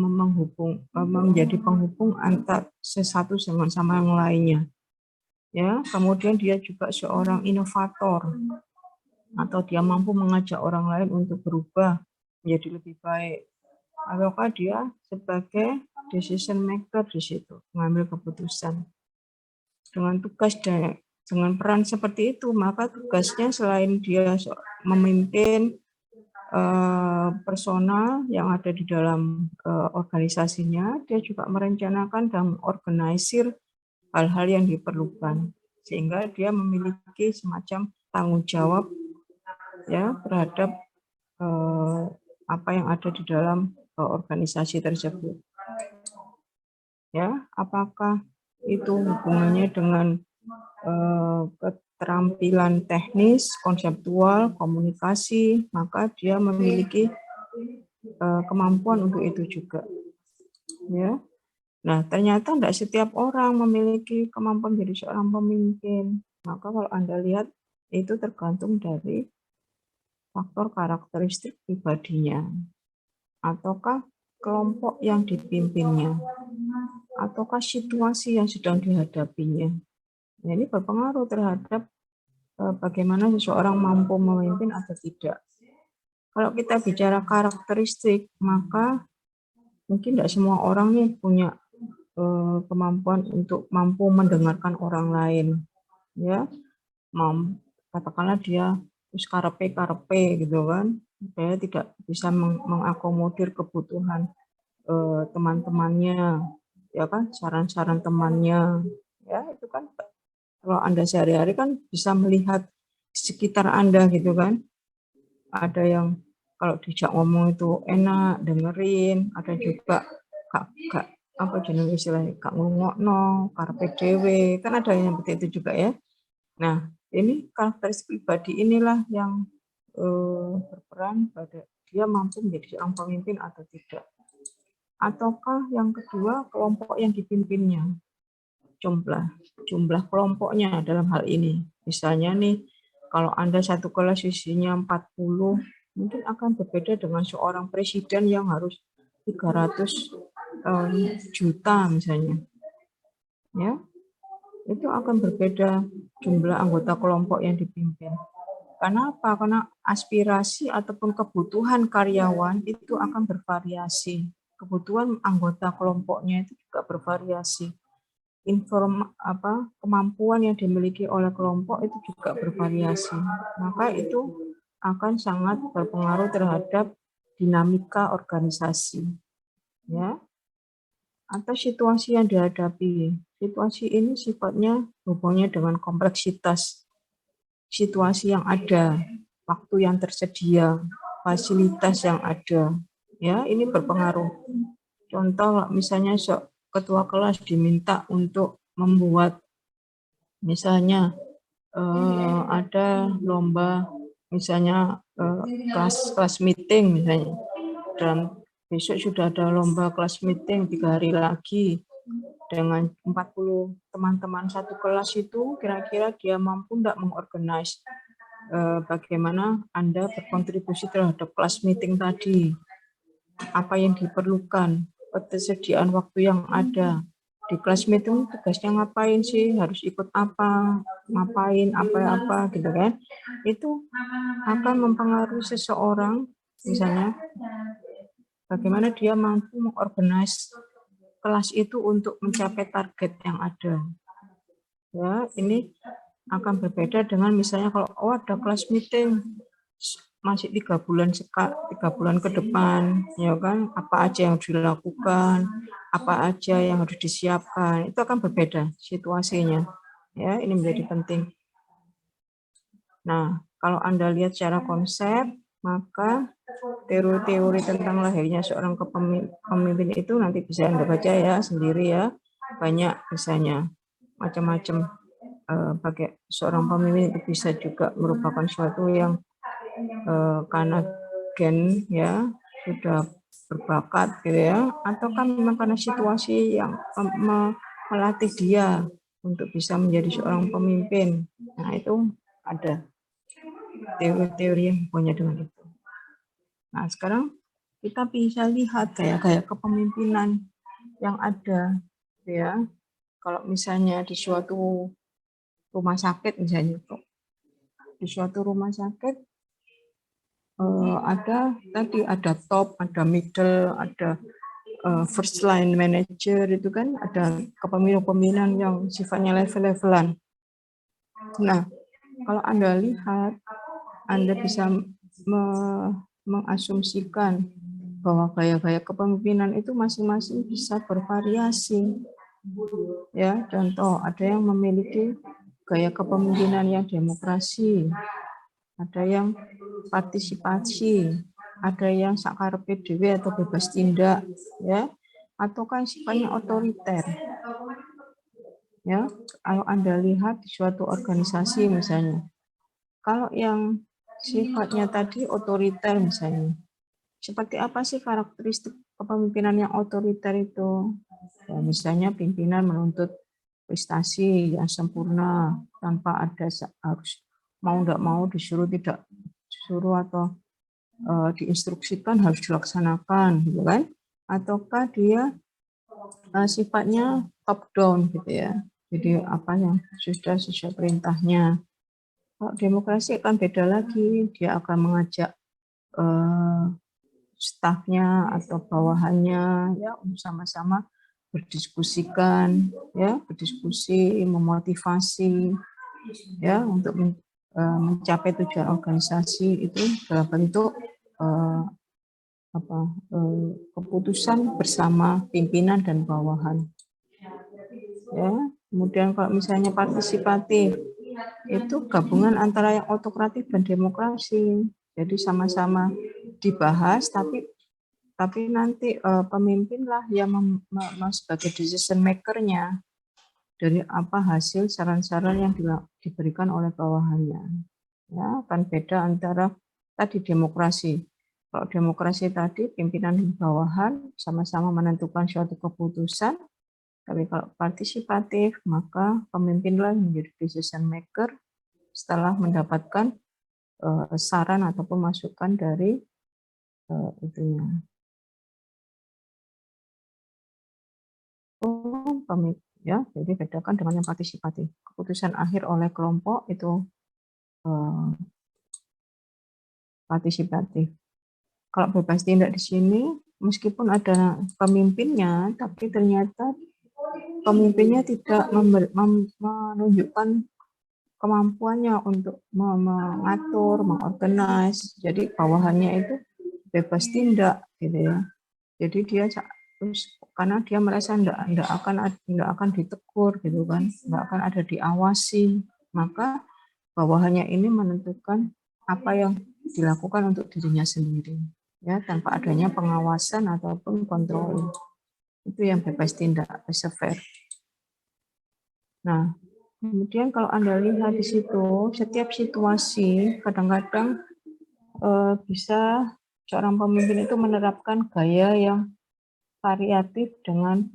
menjadi penghubung antar sesatu sama yang lainnya. Ya, kemudian dia juga seorang inovator atau dia mampu mengajak orang lain untuk berubah menjadi lebih baik. Ataukah dia sebagai decision maker di situ, mengambil keputusan. Dengan tugas dan dengan peran seperti itu, maka tugasnya selain dia memimpin personal yang ada di dalam organisasinya, dia juga merencanakan dan mengorganisir hal-hal yang diperlukan, sehingga dia memiliki semacam tanggung jawab ya terhadap apa yang ada di dalam organisasi tersebut. Ya, apakah itu hubungannya dengan keterampilan teknis, konseptual, komunikasi, maka dia memiliki kemampuan untuk itu juga. Ya. Nah, ternyata tidak setiap orang memiliki kemampuan menjadi seorang pemimpin. Maka kalau Anda lihat, itu tergantung dari faktor karakteristik pribadinya. Ataukah kelompok yang dipimpinnya. Ataukah situasi yang sedang dihadapinya. Nah, ini berpengaruh terhadap bagaimana seseorang mampu memimpin atau tidak. Kalau kita bicara karakteristik, maka mungkin tidak semua orang nih punya kemampuan untuk mampu mendengarkan orang lain, ya. Katakanlah dia karepe gitu kan, dia tidak bisa mengakomodir kebutuhan teman-temannya, ya kan, saran-saran temannya, ya itu kan. Kalau Anda sehari-hari kan bisa melihat sekitar Anda gitu kan, ada yang kalau dijak ngomong itu enak dengerin, ada juga gak apa jenis istilahnya gak ngungokno, karepe dhewe, kan ada yang seperti itu juga ya. Nah, ini karakteristik pribadi inilah yang berperan pada dia mampu menjadi seorang pemimpin atau tidak. Ataukah yang kedua, kelompok yang dipimpinnya, jumlah kelompoknya dalam hal ini. Misalnya nih, kalau Anda satu kelas isinya 40, mungkin akan berbeda dengan seorang presiden yang harus 300 juta misalnya. Ya, itu akan berbeda jumlah anggota kelompok yang dipimpin. Karena apa? Karena aspirasi ataupun kebutuhan karyawan itu akan bervariasi. Kebutuhan anggota kelompoknya itu juga bervariasi. Kemampuan yang dimiliki oleh kelompok itu juga bervariasi. Maka itu akan sangat berpengaruh terhadap dinamika organisasi. Ya. Atau situasi yang dihadapi. Situasi ini sifatnya hubungannya dengan kompleksitas situasi yang ada, waktu yang tersedia, fasilitas yang ada. Ya, ini berpengaruh. Contoh misalnya ketua kelas diminta untuk membuat misalnya ada lomba misalnya kelas meeting misalnya, dan besok sudah ada lomba kelas meeting 3 hari lagi dengan 40 teman-teman satu kelas itu, kira-kira dia mampu tidak mengorganize bagaimana Anda berkontribusi terhadap kelas meeting tadi, apa yang diperlukan, ketersediaan waktu yang ada. Di kelas meeting tugasnya ngapain sih, harus ikut apa, ngapain, apa gitu kan. Itu akan mempengaruhi seseorang, misalnya bagaimana dia mampu mengorganize kelas itu untuk mencapai target yang ada. Ya, ini akan berbeda dengan misalnya kalau ada kelas meeting masih 3 bulan ke depan, ya kan, apa aja yang dilakukan, apa aja yang harus disiapkan, itu akan berbeda situasinya. Ya, ini menjadi penting. Nah, kalau Anda lihat secara konsep, maka teori-teori tentang lahirnya seorang pemimpin itu nanti bisa Anda baca ya sendiri ya, banyak misalnya macam-macam. Bagi seorang pemimpin itu bisa juga merupakan suatu yang karena gen ya sudah berbakat gitu ya, atau kan memang karena situasi yang melatih dia untuk bisa menjadi seorang pemimpin. Nah, itu ada. teori-teori yang punya dengan itu. Nah, sekarang kita bisa lihat gaya-gaya kepemimpinan yang ada, ya. Kalau misalnya di suatu rumah sakit, misalnya di suatu rumah sakit ada top, ada middle, ada first line manager, itu kan ada kepemimpinan yang sifatnya level-levelan. Nah, kalau Anda lihat, Anda bisa mengasumsikan bahwa gaya-gaya kepemimpinan itu masing-masing bisa bervariasi. Ya, contoh ada yang memiliki gaya kepemimpinan yang demokrasi, ada yang partisipasi, ada yang sakarepe dhewe atau bebas tindak, ya, atau kan sifatnya otoriter. Ya, kalau Anda lihat di suatu organisasi misalnya, kalau yang sifatnya tadi otoriter misalnya, seperti apa sih karakteristik kepemimpinan yang otoriter itu? Ya, misalnya pimpinan menuntut prestasi yang sempurna tanpa ada harus mau tidak mau disuruh atau diinstruksikan harus dilaksanakan, gitu kan? Ataukah dia sifatnya top down gitu ya? Jadi apa yang sudah sesuai perintahnya. Kalau demokrasi akan beda lagi, dia akan mengajak stafnya atau bawahannya ya untuk sama-sama berdiskusikan, ya, berdiskusi, memotivasi, ya, untuk mencapai tujuan organisasi itu dalam bentuk keputusan bersama pimpinan dan bawahan. Ya, kemudian kalau misalnya partisipatif, itu gabungan antara yang otokratif dan demokrasi. Jadi sama-sama dibahas, tapi nanti pemimpinlah yang sebagai decision maker-nya dari apa hasil saran-saran yang diberikan oleh bawahannya. Ya, akan beda antara tadi demokrasi. Kalau demokrasi tadi pimpinan dan bawahan sama-sama menentukan suatu keputusan, tapi kalau partisipatif maka pemimpinlah yang menjadi decision maker setelah mendapatkan saran ataupun masukan dari itunya. Ya, jadi bedakan dengan yang partisipatif. Keputusan akhir oleh kelompok itu partisipatif. Kalau bebas tindak di sini, meskipun ada pemimpinnya, tapi ternyata pemimpinnya tidak menunjukkan kemampuannya untuk mengatur, mengorganize. Jadi bawahannya itu bebas tindak, gitu ya. Jadi dia karena dia merasa tidak akan ditegur, gitu kan, tidak akan ada diawasi, maka bawahannya ini menentukan apa yang dilakukan untuk dirinya sendiri, ya, tanpa adanya pengawasan ataupun kontrol. Itu yang bebas tindak, laissez-faire. Nah, kemudian kalau Anda lihat di situ, setiap situasi kadang-kadang bisa seorang pemimpin itu menerapkan gaya yang variatif dengan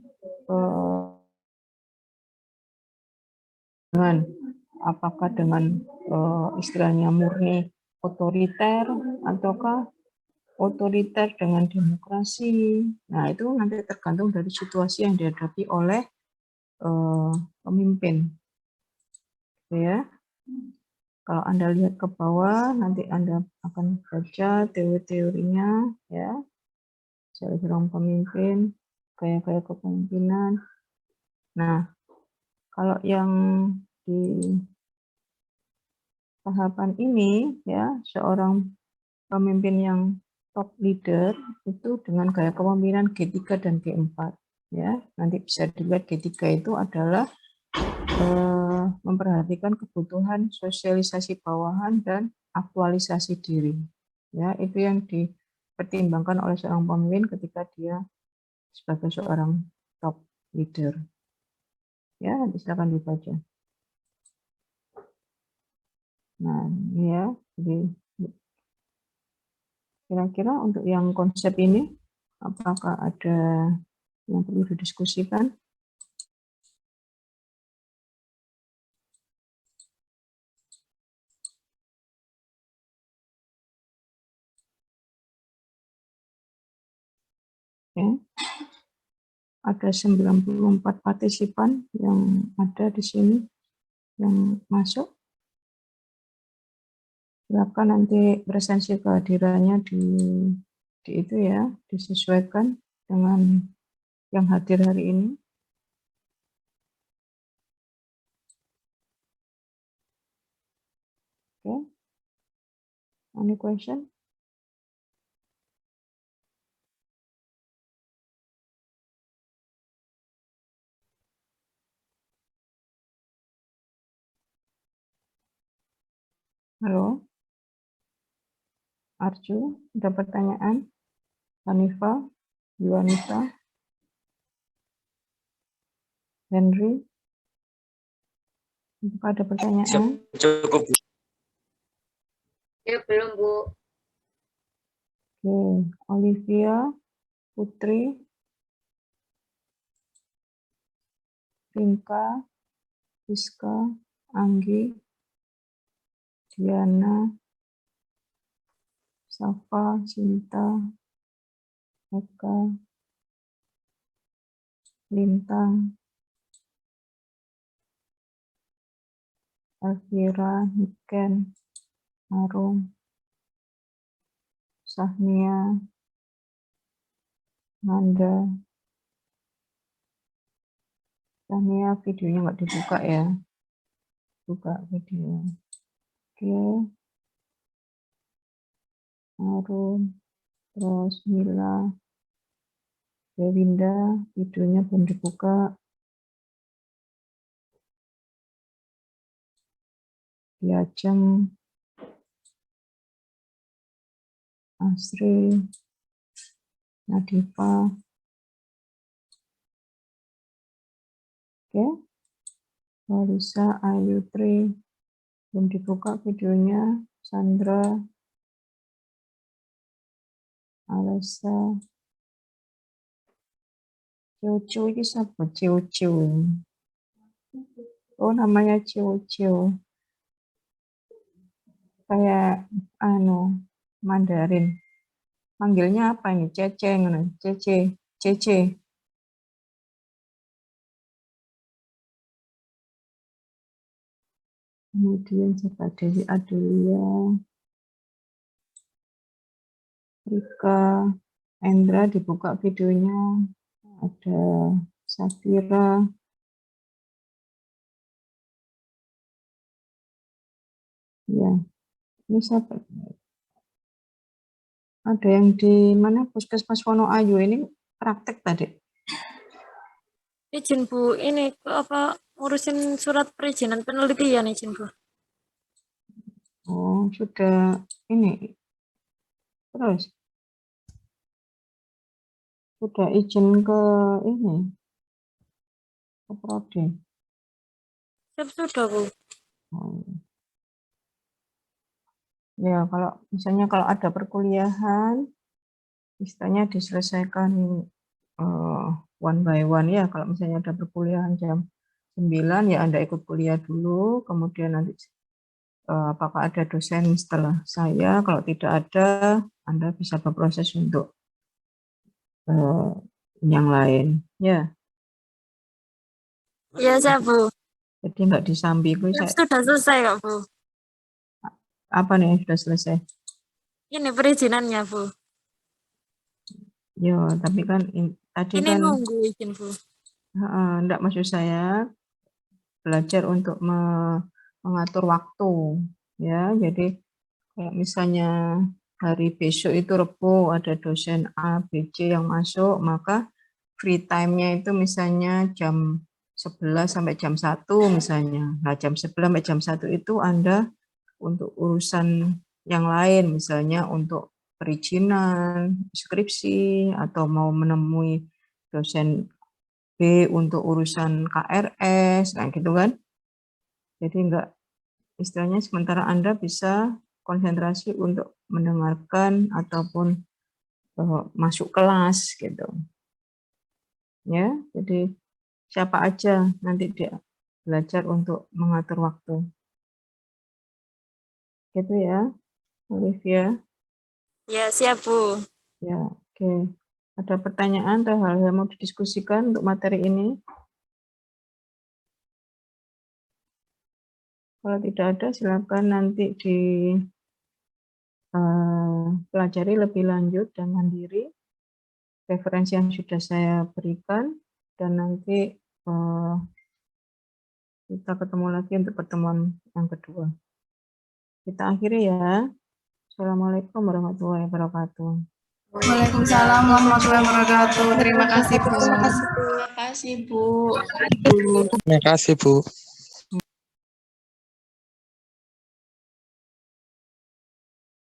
apakah dengan istilahnya murni otoriter ataukah otoriter dengan demokrasi. Nah, itu nanti tergantung dari situasi yang dihadapi oleh pemimpin. Ya. Kalau Anda lihat ke bawah, nanti Anda akan baca teori-teorinya, ya. Seorang pemimpin, gaya-gaya kepemimpinan. Nah, kalau yang di tahapan ini, ya, seorang pemimpin yang top leader itu dengan gaya kepemimpinan G3 dan G4. Ya, nanti bisa dilihat G3 itu adalah memperhatikan kebutuhan sosialisasi bawahan dan aktualisasi diri. Ya, itu yang dipertimbangkan oleh seorang pemimpin ketika dia sebagai seorang top leader. Ya, silakan dibaca. Nah, ini ya, jadi kira-kira untuk yang konsep ini, apakah ada yang perlu didiskusikan? Oke. Ada 94 partisipan yang ada di sini yang masuk. Silakan nanti presensi kehadirannya di itu ya, disesuaikan dengan yang hadir hari ini. Oke. Any question? Halo? Arju, ada pertanyaan? Hanifa, Yuanita, Henry, apakah ada pertanyaan? Cukup. Ya, belum, Bu. Oke, Olivia, Putri, Rinka, Rizka, Anggi, Diana, Safa, Cinta, Eka, Lintang, Elvira, Niken, Arum, Sahnia, Nanda. Sahnia videonya nggak dibuka ya. Buka video. Oke. Arum, terus Mila, Dewinda, videonya belum dibuka. Diajeng, Asri, Nadifa. Oke. Marisa, Ayu Tri, belum dibuka videonya. Sandra, Alessa, Ciu ini siapa? Ciu. Oh, namanya Ciu. Kayak Mandarin. Panggilnya apa ini? Cece, Cece. Kemudian siapa? Dewi Adelia, Rika, Endra dibuka videonya. Ada Safira. Ya, ini siapa? Ada yang di mana Puskesmas Wonoayu ini praktek tadi. Izin Bu, ini apa ngurusin surat perizinan penelitian izin Bu. Oh, sudah ini. Terus sudah izin ke ini, ke Prodi. Siap sudah Bu. Oh. Ya, kalau misalnya kalau ada perkuliahan, istilahnya diselesaikan one by one ya. Kalau misalnya ada perkuliahan jam 9 ya Anda ikut kuliah dulu, kemudian nanti apakah ada dosen setelah saya, kalau tidak ada Anda bisa berproses untuk yang lain ya. Iya siap Bu. Jadi nggak disambi. Sudah selesai kok Bu. Apa nih yang sudah selesai? Ini perizinannya Bu. Ya, tapi kan tadi Ini kan nunggu izin Bu. enggak, maksud saya belajar untuk mengatur waktu ya. Jadi kayak misalnya hari besok itu Rebo ada dosen A, B, C yang masuk, maka free time-nya itu misalnya jam 11 sampai jam 1 misalnya. Nah, jam 11 sampai jam 1 itu Anda untuk urusan yang lain, misalnya untuk perizinan, skripsi, atau mau menemui dosen B untuk urusan KRS, nah gitu kan. Jadi enggak, istilahnya sementara Anda bisa konsentrasi untuk mendengarkan ataupun masuk kelas gitu. Ya, jadi siapa aja nanti dia belajar untuk mengatur waktu. Gitu ya, Olivia. Ya siap Bu. Ya, oke. Ada pertanyaan atau hal yang mau didiskusikan untuk materi ini? Kalau tidak ada, silakan nanti pelajari lebih lanjut dan mandiri referensi yang sudah saya berikan, dan nanti kita ketemu lagi untuk pertemuan yang kedua. Kita akhiri ya. Assalamualaikum warahmatullahi wabarakatuh. Waalaikumsalam warahmatullahi wabarakatuh. Terima kasih, Bu. Terima kasih, Bu. Terima kasih, Bu.